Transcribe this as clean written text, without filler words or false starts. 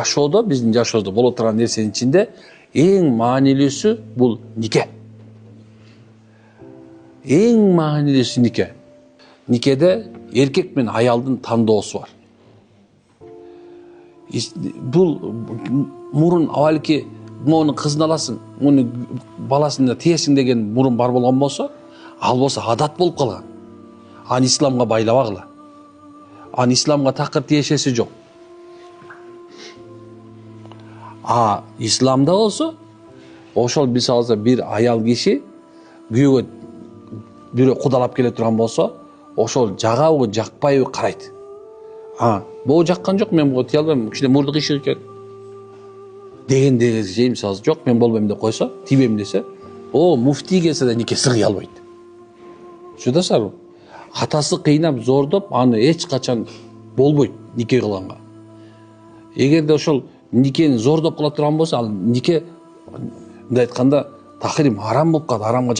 Жашоодо, биздин жашообузда боло турган нерсенин ичинде эң маанилүүсү бул нике. Эң маанилүүсү нике. Никеде эркек менен аялдын тандоосу бар. Бул мурун абалки муну кызын аласың, муну баласын тиесиң деген мурун бар болгон болсо, ал болсо адат болуп калган. Аны исламга байлабагыла. Аны исламга такыр тиешеси жок. İslamda olsa, ошол мисалда bir аял киши күйөөгө бирөө кудалап келе турган болсо, ошол жагабы, жакпайбы карайт. Бул жаккан жок, мен буга тие албайм, кичине мурдук иши экен. Дегенде мисалы жок, мен болбойм деп койсо, тийбейм десе, муфтий келсе да никеси кыя албайт. Чудасарбы? Атасы кыйнап, зордоп, аны эч качан болбойт нике кылганга. Эгерде ошол никени зордоп кыла турган болсо, ал нике мындай айтканда тахрим, харам болуп калат,